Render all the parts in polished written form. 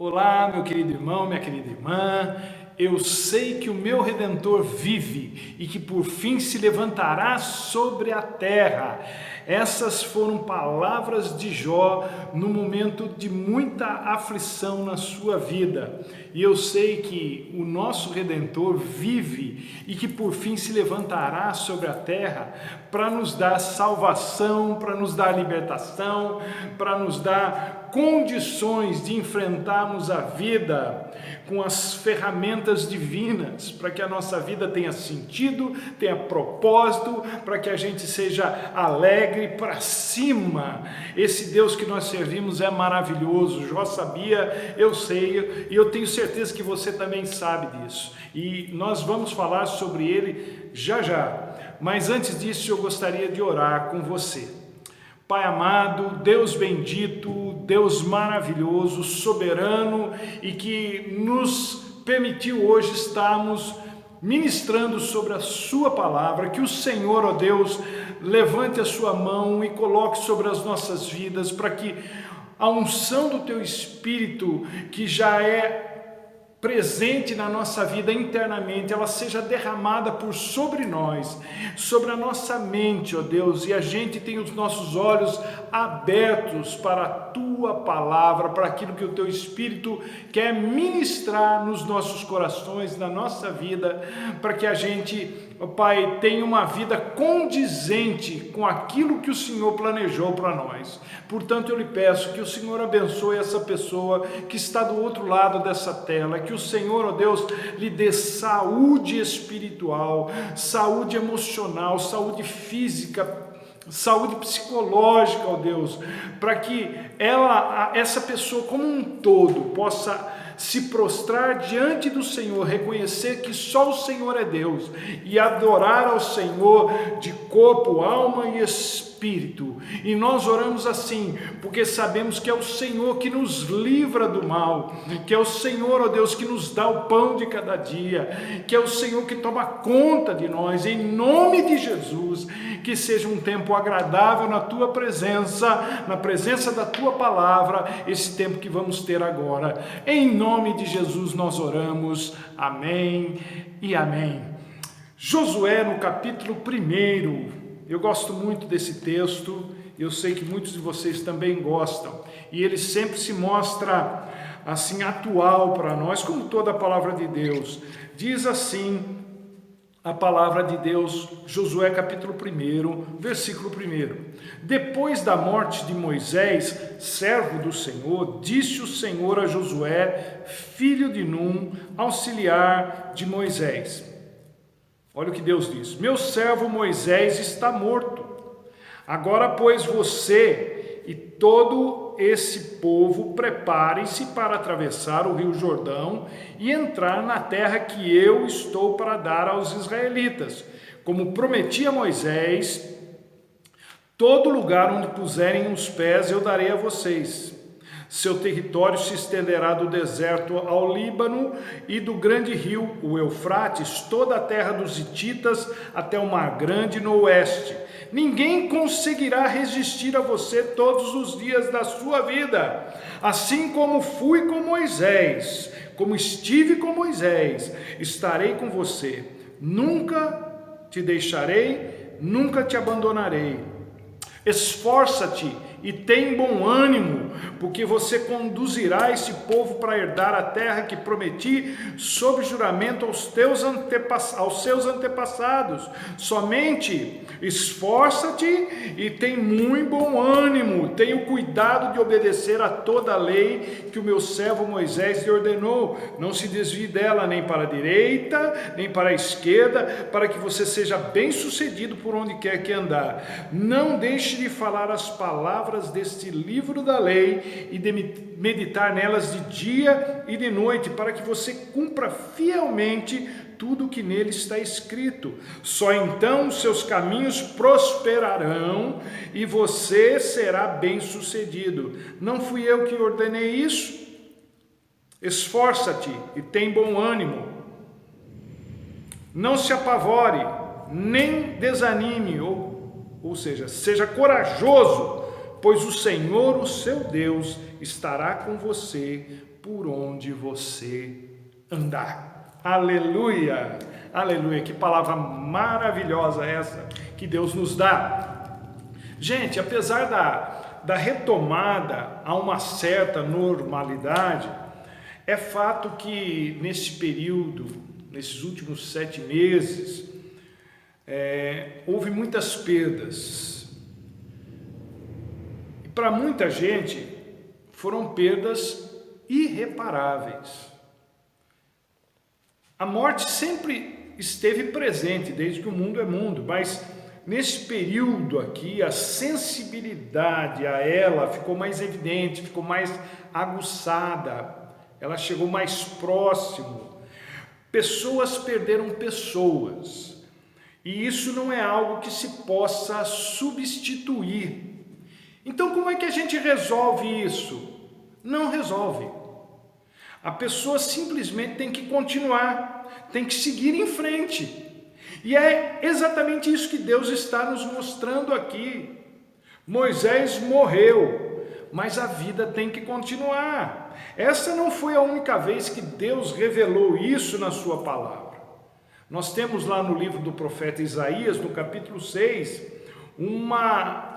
Olá, meu querido irmão, minha querida irmã. Eu sei que o meu Redentor vive e que por fim se levantará sobre a terra. Essas foram palavras de Jó no momento de muita aflição na sua vida. E eu sei que o nosso Redentor vive e que por fim se levantará sobre a terra para nos dar salvação, para nos dar libertação, para nos dar condições de enfrentarmos a vida com as ferramentas divinas, para que a nossa vida tenha sentido, tenha propósito, para que a gente seja alegre para cima. Esse Deus que nós servimos é maravilhoso. Jó sabia, eu sei, e eu tenho certeza que você também sabe disso. E nós vamos falar sobre ele já já. Mas antes disso, eu gostaria de orar com você. Pai amado, Deus bendito, Deus maravilhoso, soberano e que nos permitiu hoje estarmos ministrando sobre a sua palavra, que o Senhor, ó Deus, levante a sua mão e coloque sobre as nossas vidas, para que a unção do teu Espírito, que já é presente na nossa vida internamente, ela seja derramada por sobre nós, sobre a nossa mente, ó Deus, e a gente tem os nossos olhos abertos para a tua palavra, para aquilo que o teu Espírito quer ministrar nos nossos corações, na nossa vida, para que a gente, ó Pai, tenha uma vida condizente com aquilo que o Senhor planejou para nós. Portanto, eu lhe peço que o Senhor abençoe essa pessoa que está do outro lado dessa tela, que o Senhor, ó Deus, lhe dê saúde espiritual, saúde emocional, saúde física, saúde psicológica, ó Deus, para que essa pessoa como um todo possa se prostrar diante do Senhor, reconhecer que só o Senhor é Deus e adorar ao Senhor de corpo, alma e espírito. E nós oramos assim, porque sabemos que é o Senhor que nos livra do mal, que é o Senhor, ó Deus, que nos dá o pão de cada dia, que é o Senhor que toma conta de nós, em nome de Jesus. Que seja um tempo agradável na tua presença, na presença da tua palavra, esse tempo que vamos ter agora. Em nome de Jesus nós oramos. Amém e amém. Josué no capítulo 1. Eu gosto muito desse texto, eu sei que muitos de vocês também gostam. E ele sempre se mostra assim atual para nós, como toda a palavra de Deus. Diz assim a palavra de Deus, Josué capítulo 1, versículo 1. Depois da morte de Moisés, servo do Senhor, disse o Senhor a Josué, filho de Num, auxiliar de Moisés. Olha o que Deus diz: meu servo Moisés está morto. Agora, pois, você e todo esse povo preparem-se para atravessar o rio Jordão e entrar na terra que eu estou para dar aos israelitas. Como prometi a Moisés, todo lugar onde puserem os pés eu darei a vocês. Seu território se estenderá do deserto ao Líbano e do grande rio, o Eufrates, toda a terra dos hititas até o Mar Grande no oeste. Ninguém conseguirá resistir a você todos os dias da sua vida. Assim como fui com Moisés, como estive com Moisés, estarei com você. Nunca te deixarei, nunca te abandonarei. Esforça-te e tem bom ânimo, porque você conduzirá esse povo para herdar a terra que prometi sob juramento aos seus antepassados. Somente esforça-te e tem muito bom ânimo. Tenha o cuidado de obedecer a toda a lei que o meu servo Moisés lhe ordenou. Não se desvie dela nem para a direita, nem para a esquerda, para que você seja bem-sucedido por onde quer que andar. Não deixe de falar as palavras deste livro da lei e de meditar nelas de dia e de noite, para que você cumpra fielmente tudo o que nele está escrito. Só então os seus caminhos prosperarão e você será bem-sucedido. Não fui eu que ordenei isso? Esforça-te e tem bom ânimo. Não se apavore, nem desanime, ou seja, seja corajoso, pois o Senhor, o seu Deus, estará com você por onde você andar. Aleluia! Aleluia! Que palavra maravilhosa essa que Deus nos dá. Gente, apesar da retomada a uma certa normalidade, é fato que nesse período, nesses últimos 7 meses, houve muitas perdas. E para muita gente foram perdas irreparáveis. A morte sempre esteve presente desde que o mundo é mundo, mas nesse período aqui a sensibilidade a ela ficou mais evidente, ficou mais aguçada, ela chegou mais próximo. Pessoas perderam pessoas, e isso não é algo que se possa substituir. Então como é que a gente resolve isso? Não resolve. A pessoa simplesmente tem que continuar, tem que seguir em frente. E é exatamente isso que Deus está nos mostrando aqui. Moisés morreu, mas a vida tem que continuar. Essa não foi a única vez que Deus revelou isso na sua palavra. Nós temos lá no livro do profeta Isaías, no capítulo 6,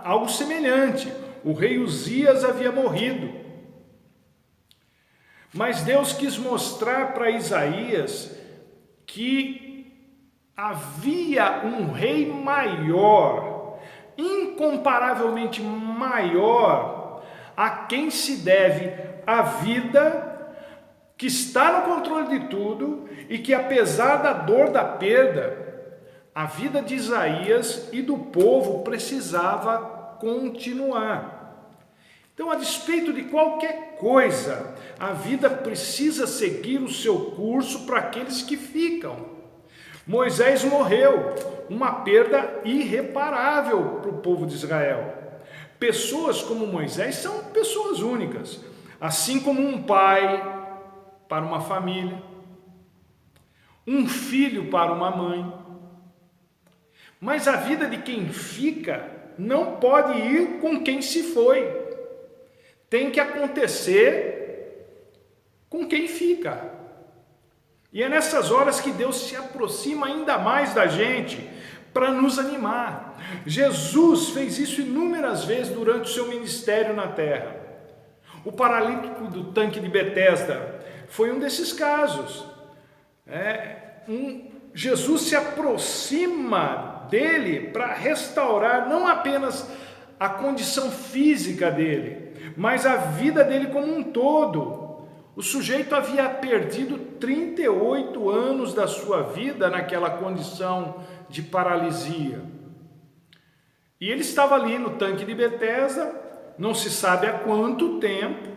algo semelhante. O rei Uzias havia morrido. Mas Deus quis mostrar para Isaías que havia um rei maior, incomparavelmente maior, a quem se deve a vida, que está no controle de tudo e que, apesar da dor da perda, a vida de Isaías e do povo precisava continuar. Então, a despeito de qualquer coisa, a vida precisa seguir o seu curso para aqueles que ficam. Moisés morreu, uma perda irreparável para o povo de Israel. Pessoas como Moisés são pessoas únicas, assim como um pai para uma família, um filho para uma mãe. Mas a vida de quem fica não pode ir com quem se foi. Tem que acontecer com quem fica. E é nessas horas que Deus se aproxima ainda mais da gente para nos animar. Jesus fez isso inúmeras vezes durante o seu ministério na terra. O paralítico do tanque de Betesda foi um desses casos. Jesus se aproxima dele para restaurar não apenas a condição física dele, mas a vida dele como um todo. O sujeito havia perdido 38 anos da sua vida naquela condição de paralisia. E ele estava ali no tanque de Betesda, não se sabe há quanto tempo.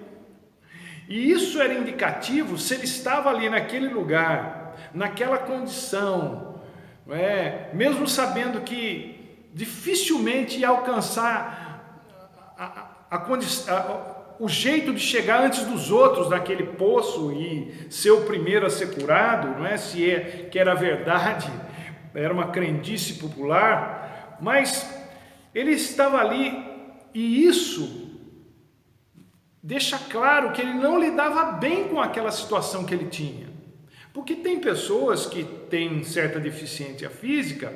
E isso era indicativo, se ele estava ali naquele lugar, naquela condição, mesmo sabendo que dificilmente ia alcançar o jeito de chegar antes dos outros naquele poço e ser o primeiro a ser curado, que era verdade, era uma crendice popular, mas ele estava ali, e isso deixa claro que ele não lidava bem com aquela situação que ele tinha, porque tem pessoas que têm certa deficiência física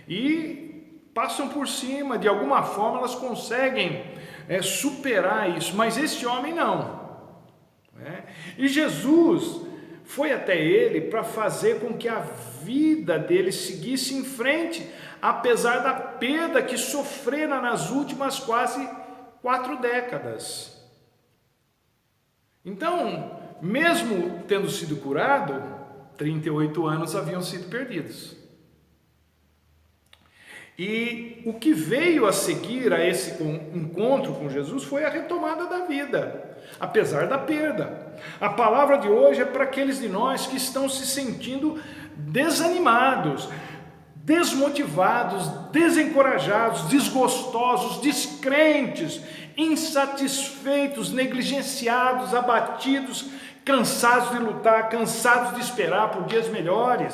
e passam por cima, de alguma forma elas conseguem superar isso, mas esse homem não. E Jesus foi até ele para fazer com que a vida dele seguisse em frente, apesar da perda que sofrera nas últimas quase 4 décadas. Então, mesmo tendo sido curado, 38 anos haviam sido perdidos. E o que veio a seguir a esse encontro com Jesus foi a retomada da vida, apesar da perda. A palavra de hoje é para aqueles de nós que estão se sentindo desanimados, desmotivados, desencorajados, desgostosos, descrentes, insatisfeitos, negligenciados, abatidos, cansados de lutar, cansados de esperar por dias melhores.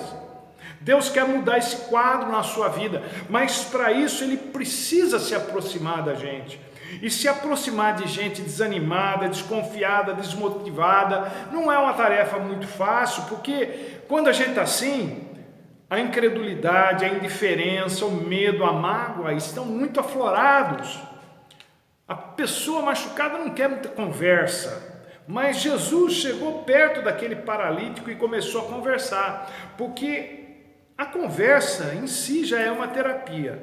Deus quer mudar esse quadro na sua vida, mas para isso Ele precisa se aproximar da gente. E se aproximar de gente desanimada, desconfiada, desmotivada, não é uma tarefa muito fácil, porque quando a gente está assim, a incredulidade, a indiferença, o medo, a mágoa estão muito aflorados. A pessoa machucada não quer muita conversa, mas Jesus chegou perto daquele paralítico e começou a conversar, porque a conversa em si já é uma terapia.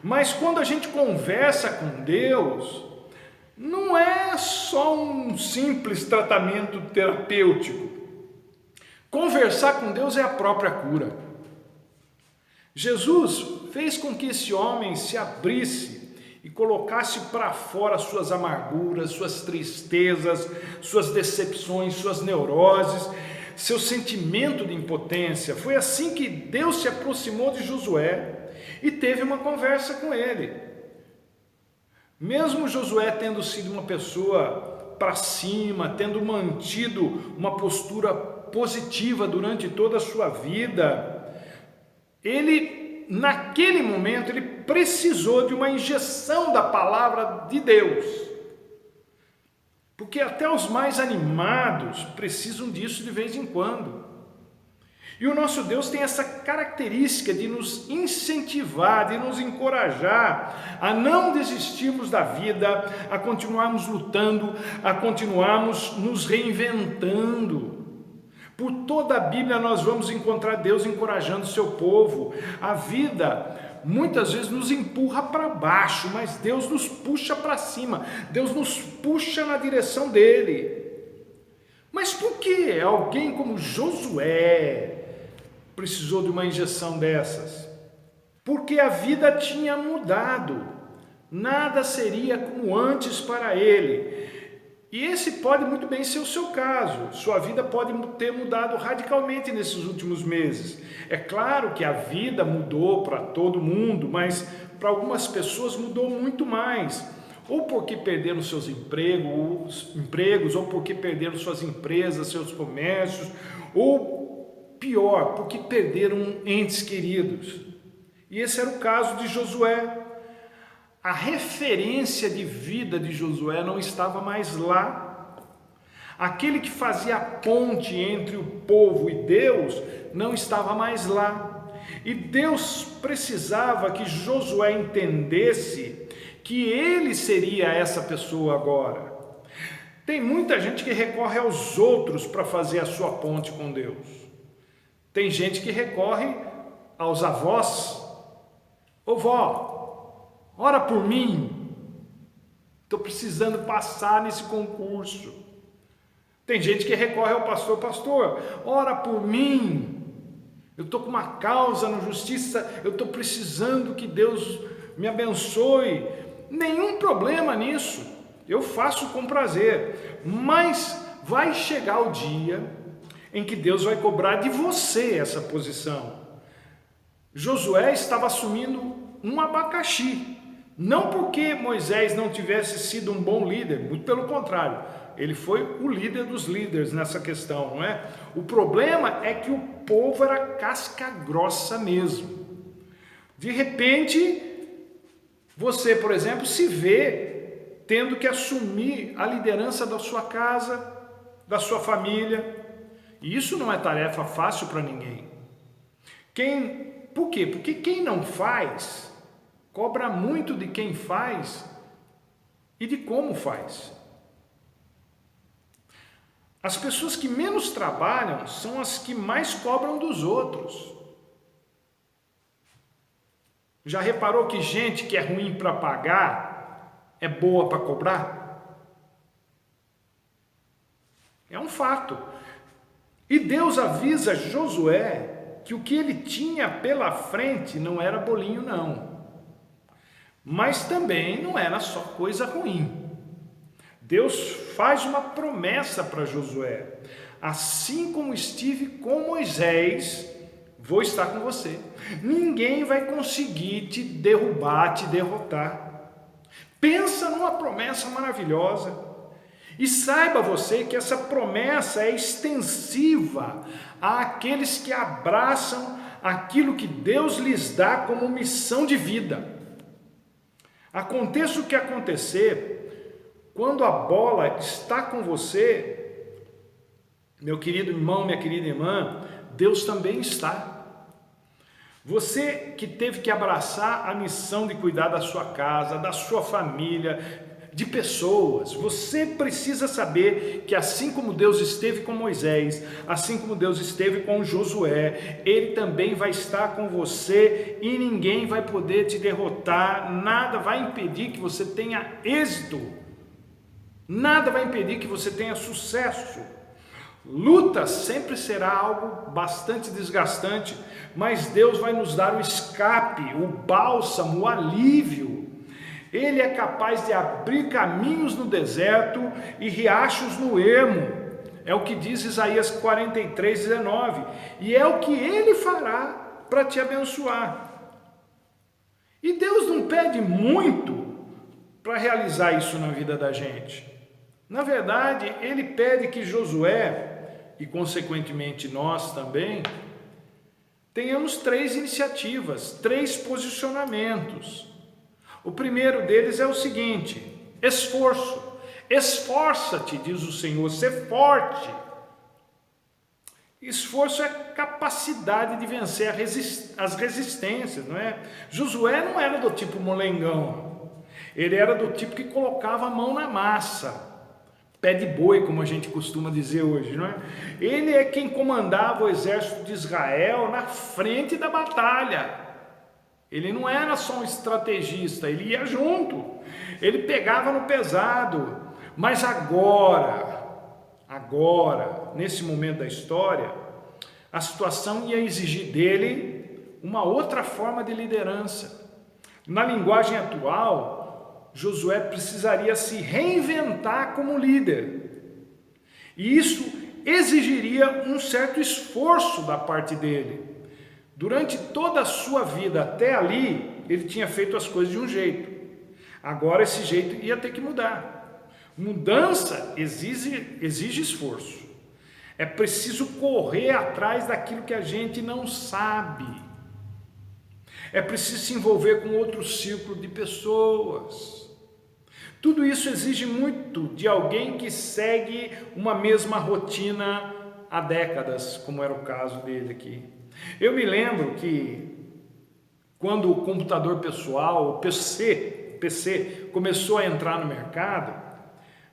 Mas quando a gente conversa com Deus, não é só um simples tratamento terapêutico. Conversar com Deus é a própria cura. Jesus fez com que esse homem se abrisse e colocasse para fora suas amarguras, suas tristezas, suas decepções, suas neuroses, seu sentimento de impotência. Foi assim que Deus se aproximou de Josué e teve uma conversa com ele. Mesmo Josué tendo sido uma pessoa para cima, tendo mantido uma postura positiva durante toda a sua vida, ele, naquele momento, ele precisou de uma injeção da palavra de Deus. Porque até os mais animados precisam disso de vez em quando. E o nosso Deus tem essa característica de nos incentivar, de nos encorajar a não desistirmos da vida, a continuarmos lutando, a continuarmos nos reinventando. Por toda a Bíblia nós vamos encontrar Deus encorajando o seu povo. A vida muitas vezes nos empurra para baixo, mas Deus nos puxa para cima, Deus nos puxa na direção dele. Mas por que alguém como Josué precisou de uma injeção dessas? Porque a vida tinha mudado, nada seria como antes para ele. E esse pode muito bem ser o seu caso. Sua vida pode ter mudado radicalmente nesses últimos meses. É claro que a vida mudou para todo mundo, mas para algumas pessoas mudou muito mais. Ou porque perderam seus empregos, ou porque perderam suas empresas, seus comércios, ou pior, porque perderam entes queridos. E esse era o caso de Josué. A referência de vida de Josué não estava mais lá. Aquele que fazia a ponte entre o povo e Deus não estava mais lá. E Deus precisava que Josué entendesse que ele seria essa pessoa agora. Tem muita gente que recorre aos outros para fazer a sua ponte com Deus. Tem gente que recorre aos avós. Ô vó, ora por mim, estou precisando passar nesse concurso. Tem gente que recorre ao pastor, pastor, ora por mim, eu estou com uma causa na justiça, eu estou precisando que Deus me abençoe. Nenhum problema nisso, eu faço com prazer, mas vai chegar o dia em que Deus vai cobrar de você essa posição. Josué estava assumindo um abacaxi, não porque Moisés não tivesse sido um bom líder, muito pelo contrário, ele foi o líder dos líderes nessa questão, não é? O problema é que o povo era casca grossa mesmo. De repente, você, por exemplo, se vê tendo que assumir a liderança da sua casa, da sua família, e isso não é tarefa fácil para ninguém. Por quê? Porque quem não faz, cobra muito de quem faz e de como faz. As pessoas que menos trabalham são as que mais cobram dos outros. Já reparou que gente que é ruim para pagar é boa para cobrar? É um fato. E Deus avisa Josué que o que ele tinha pela frente não era bolinho não, mas também não era só coisa ruim. Deus faz uma promessa para Josué: assim como estive com Moisés, vou estar com você. Ninguém vai conseguir te derrubar, te derrotar. Pensa numa promessa maravilhosa. E saiba você que essa promessa é extensiva àqueles que abraçam aquilo que Deus lhes dá como missão de vida. Aconteça o que acontecer, quando a bola está com você, meu querido irmão, minha querida irmã, Deus também está. Você que teve que abraçar a missão de cuidar da sua casa, da sua família, de pessoas, você precisa saber que assim como Deus esteve com Moisés, assim como Deus esteve com Josué, Ele também vai estar com você e ninguém vai poder te derrotar, nada vai impedir que você tenha êxito, nada vai impedir que você tenha sucesso. Luta sempre será algo bastante desgastante, mas Deus vai nos dar o escape, o bálsamo, o alívio. Ele é capaz de abrir caminhos no deserto e riachos no ermo. É o que diz Isaías 43:19. E é o que Ele fará para te abençoar. E Deus não pede muito para realizar isso na vida da gente. Na verdade, Ele pede que Josué, e consequentemente nós também, tenhamos 3 iniciativas, 3 posicionamentos. O primeiro deles é o seguinte: esforço. Esforça-te, diz o Senhor, ser forte. Esforço é capacidade de vencer as resistências, não é? Josué não era do tipo molengão, ele era do tipo que colocava a mão na massa, pé de boi, como a gente costuma dizer hoje, não é? Ele é quem comandava o exército de Israel na frente da batalha. Ele não era só um estrategista, ele ia junto, ele pegava no pesado. Mas agora, nesse momento da história, a situação ia exigir dele uma outra forma de liderança. Na linguagem atual, Josué precisaria se reinventar como líder. E isso exigiria um certo esforço da parte dele. Durante toda a sua vida até ali, ele tinha feito as coisas de um jeito. Agora esse jeito ia ter que mudar. Mudança exige esforço. É preciso correr atrás daquilo que a gente não sabe. É preciso se envolver com outro círculo de pessoas. Tudo isso exige muito de alguém que segue uma mesma rotina há décadas, como era o caso dele aqui. Eu me lembro que quando o computador pessoal, o PC começou a entrar no mercado,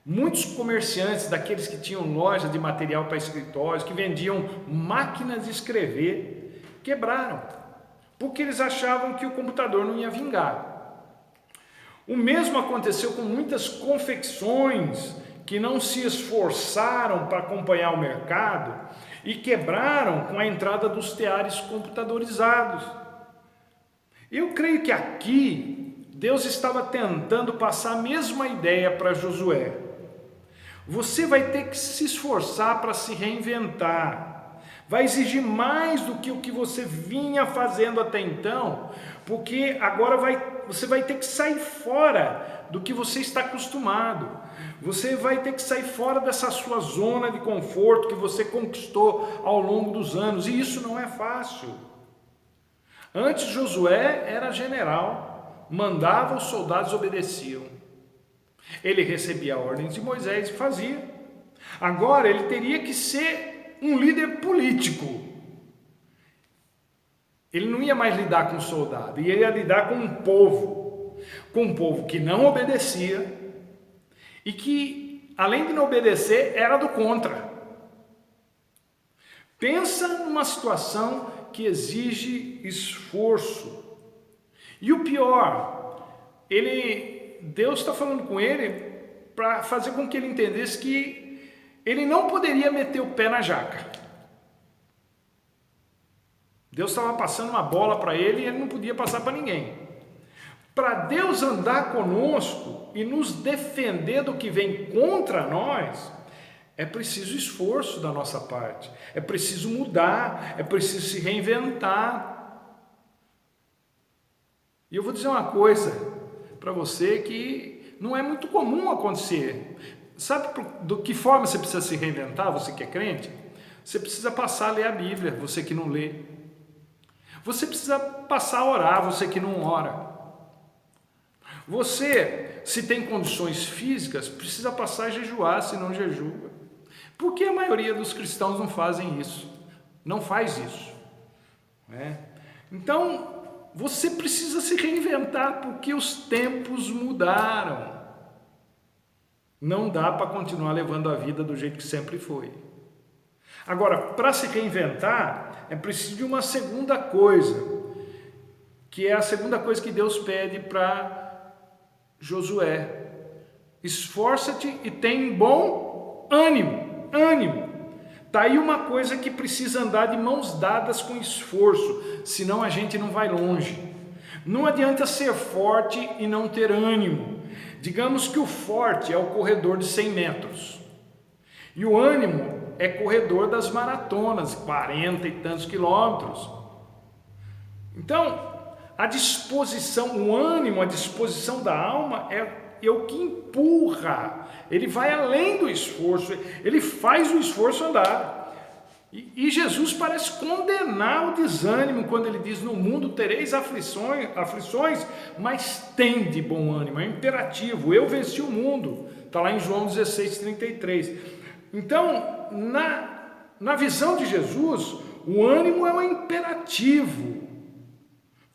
muitos comerciantes, daqueles que tinham lojas de material para escritórios, que vendiam máquinas de escrever, quebraram, porque eles achavam que o computador não ia vingar. O mesmo aconteceu com muitas confecções que não se esforçaram para acompanhar o mercado e quebraram com a entrada dos teares computadorizados. Eu creio que aqui Deus estava tentando passar a mesma ideia para Josué. Você vai ter que se esforçar para se reinventar. Vai exigir mais do que o que você vinha fazendo até então, porque agora você vai ter que sair fora do que você está acostumado. Você vai ter que sair fora dessa sua zona de conforto que você conquistou ao longo dos anos, e isso não é fácil. Antes Josué era general, mandava, os soldados obedeciam. Ele recebia ordens de Moisés e fazia. Agora ele teria que ser um líder político. Ele não ia mais lidar com soldado, ele ia lidar com um povo que não obedecia e que, além de não obedecer, era do contra. Pensa numa situação que exige esforço. E o pior, Deus está falando com ele para fazer com que ele entendesse que ele não poderia meter o pé na jaca. Deus estava passando uma bola para ele e ele não podia passar para ninguém. Para Deus andar conosco e nos defender do que vem contra nós, é preciso esforço da nossa parte, é preciso mudar, é preciso se reinventar. E eu vou dizer uma coisa para você que não é muito comum acontecer. Sabe de que forma você precisa se reinventar, você que é crente? Você precisa passar a ler a Bíblia, você que não lê. Você precisa passar a orar, você que não ora. Você, se tem condições físicas, precisa passar a jejuar, se não jejua. Por que a maioria dos cristãos não fazem isso? Não faz isso, né? Então, você precisa se reinventar, porque os tempos mudaram. Não dá para continuar levando a vida do jeito que sempre foi. Agora, para se reinventar, é preciso de uma segunda coisa, que é a segunda coisa que Deus pede para Josué: esforça-te e tem bom ânimo. Ânimo. Está aí uma coisa que precisa andar de mãos dadas com esforço, senão a gente não vai longe. Não adianta ser forte e não ter ânimo. Digamos que o forte é o corredor de 100 metros. E o ânimo é corredor das maratonas, 40 e tantos quilômetros. Então, a disposição, o ânimo, a disposição da alma é o que empurra. Ele vai além do esforço, ele faz o esforço andar. E Jesus parece condenar o desânimo quando ele diz: no mundo tereis aflições, mas tende bom ânimo. É imperativo, eu venci o mundo. Está lá em João 16:33. Então, na visão de Jesus, o ânimo é um imperativo.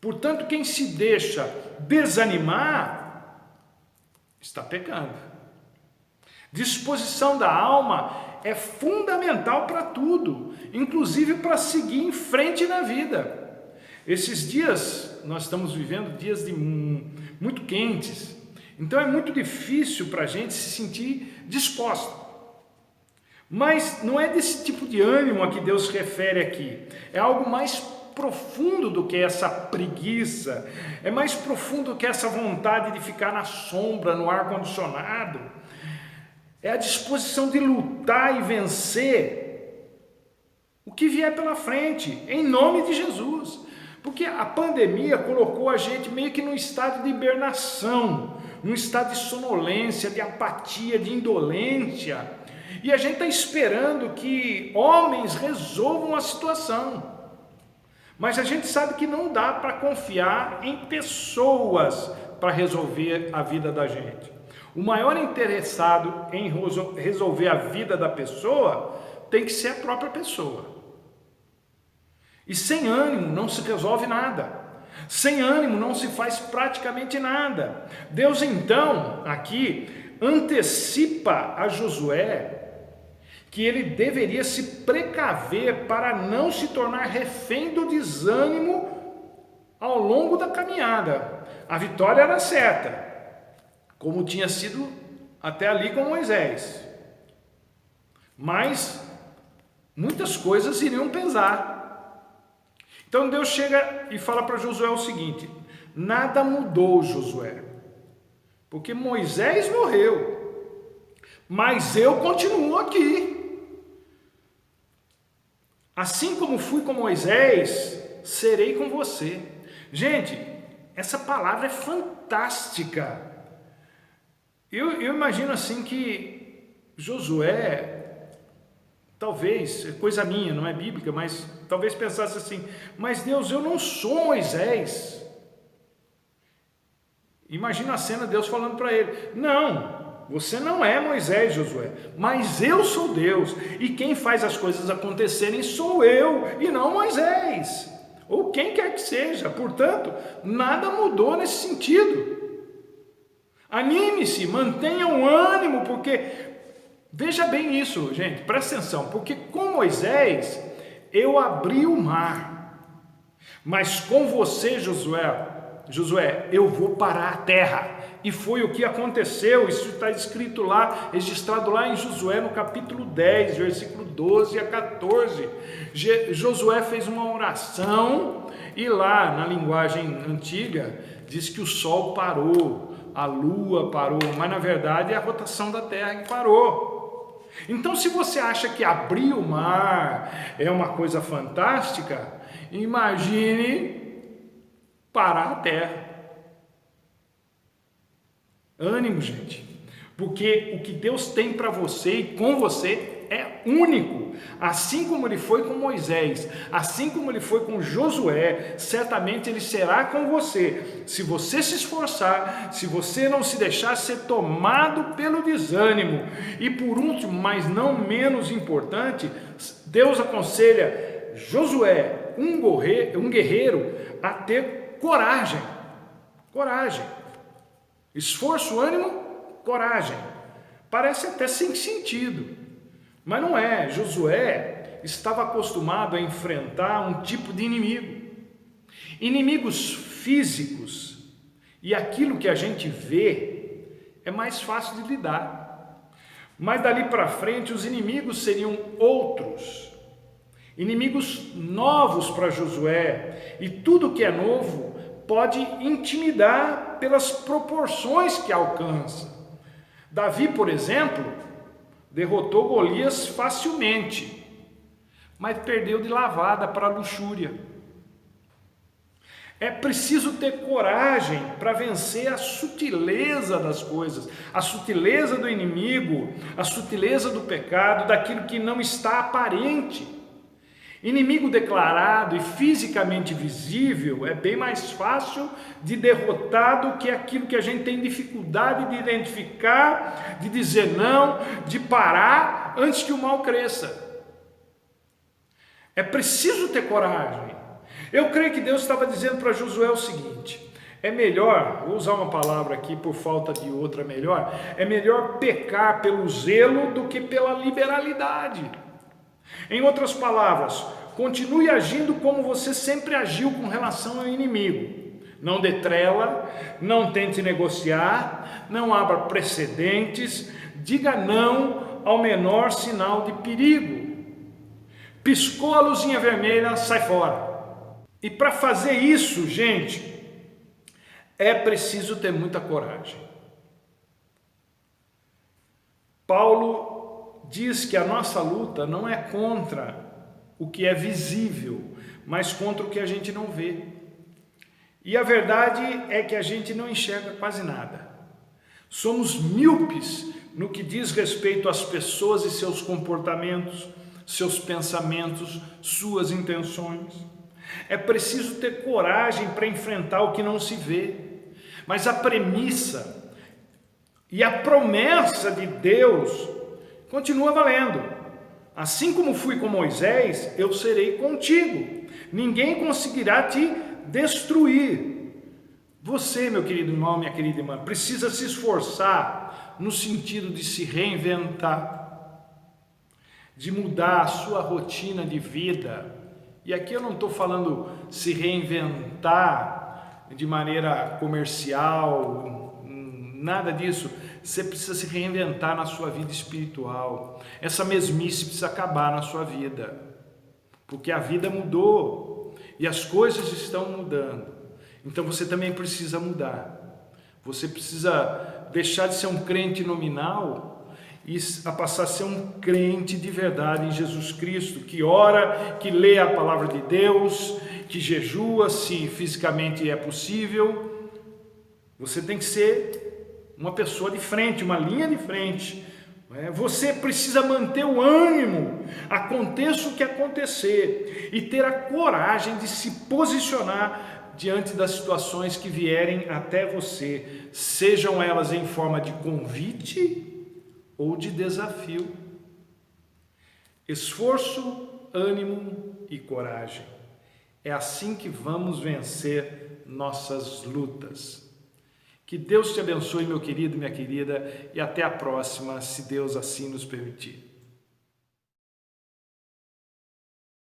Portanto, quem se deixa desanimar está pecando. Disposição da alma é fundamental para tudo, inclusive para seguir em frente na vida. Esses dias, nós estamos vivendo dias muito quentes, então é muito difícil para a gente se sentir disposto. Mas não é desse tipo de ânimo a que Deus se refere aqui, é algo mais profundo do que essa preguiça, é mais profundo do que essa vontade de ficar na sombra, no ar-condicionado. É a disposição de lutar e vencer o que vier pela frente, em nome de Jesus. Porque a pandemia colocou a gente meio que num estado de hibernação, num estado de sonolência, de apatia, de indolência. E a gente está esperando que homens resolvam a situação. Mas a gente sabe que não dá para confiar em pessoas para resolver a vida da gente. O maior interessado em resolver a vida da pessoa tem que ser a própria pessoa. E sem ânimo não se resolve nada. Sem ânimo não se faz praticamente nada. Deus então, aqui, antecipa a Josué que ele deveria se precaver para não se tornar refém do desânimo ao longo da caminhada. A vitória era certa, como tinha sido até ali com Moisés. Mas muitas coisas iriam pesar. Então Deus chega e fala para Josué o seguinte: nada mudou, Josué, porque Moisés morreu, mas eu continuo aqui. Assim como fui com Moisés, serei com você. Gente, essa palavra é fantástica. Eu imagino assim que Josué, talvez, é coisa minha, não é bíblica, mas talvez pensasse assim: mas Deus, eu não sou Moisés. Imagina a cena, Deus falando para ele: não, você não é Moisés, Josué, mas eu sou Deus, e quem faz as coisas acontecerem sou eu, e não Moisés, ou quem quer que seja. Portanto, nada mudou nesse sentido. Anime-se, mantenha um ânimo, porque, veja bem isso, gente, presta atenção, porque com Moisés eu abri o mar, mas com você, Josué, eu vou parar a terra. E foi o que aconteceu. Isso está escrito lá, registrado lá em Josué no capítulo 10, versículo 12 a 14. Josué fez uma oração e lá na linguagem antiga diz que o sol parou, a lua parou, mas na verdade é a rotação da terra que parou. Então, se você acha que abrir o mar é uma coisa fantástica, imagine parar a terra. Ânimo, gente, porque o que Deus tem para você e com você é único. Assim como ele foi com Moisés, assim como ele foi com Josué, certamente ele será com você. Se você se esforçar, se você não se deixar ser tomado pelo desânimo. E por último, mas não menos importante, Deus aconselha Josué, um guerreiro, a ter coragem. Coragem. Esforço, ânimo, coragem. Parece até sem sentido, mas não é. Josué estava acostumado a enfrentar um tipo de inimigo. Inimigos físicos, e aquilo que a gente vê é mais fácil de lidar. Mas dali para frente os inimigos seriam outros. Inimigos novos para Josué, e tudo que é novo pode intimidar pelas proporções que alcança. Davi, por exemplo, derrotou Golias facilmente, mas perdeu de lavada para a luxúria. É preciso ter coragem para vencer a sutileza das coisas, a sutileza do inimigo, a sutileza do pecado, daquilo que não está aparente. Inimigo declarado e fisicamente visível é bem mais fácil de derrotar do que aquilo que a gente tem dificuldade de identificar, de dizer não, de parar antes que o mal cresça. É preciso ter coragem. Eu creio que Deus estava dizendo para Josué o seguinte: é melhor, vou usar uma palavra aqui por falta de outra melhor, é melhor pecar pelo zelo do que pela liberalidade. Em outras palavras, continue agindo como você sempre agiu com relação ao inimigo. Não dê trela, não tente negociar, não abra precedentes, diga não ao menor sinal de perigo. Piscou a luzinha vermelha, sai fora. E para fazer isso, gente, é preciso ter muita coragem. Paulo diz que a nossa luta não é contra o que é visível, mas contra o que a gente não vê. E a verdade é que a gente não enxerga quase nada. Somos míopes no que diz respeito às pessoas e seus comportamentos, seus pensamentos, suas intenções. É preciso ter coragem para enfrentar o que não se vê. Mas a premissa e a promessa de Deus continua valendo. Assim como fui com Moisés, eu serei contigo. Ninguém conseguirá te destruir. Você, meu querido irmão, minha querida irmã, precisa se esforçar no sentido de se reinventar, de mudar a sua rotina de vida. E aqui eu não estou falando se reinventar de maneira comercial, nada disso. Você precisa se reinventar na sua vida espiritual. Essa mesmice precisa acabar na sua vida, porque a vida mudou e as coisas estão mudando. Então você também precisa mudar. Você precisa deixar de ser um crente nominal e passar a ser um crente de verdade em Jesus Cristo, que ora, que lê a palavra de Deus, que jejua se fisicamente é possível. Você tem que ser uma pessoa de frente, uma linha de frente. Você precisa manter o ânimo, aconteça o que acontecer, e ter a coragem de se posicionar diante das situações que vierem até você, sejam elas em forma de convite ou de desafio. Esforço, ânimo e coragem. É assim que vamos vencer nossas lutas. Que Deus te abençoe, meu querido e minha querida, e até a próxima, se Deus assim nos permitir.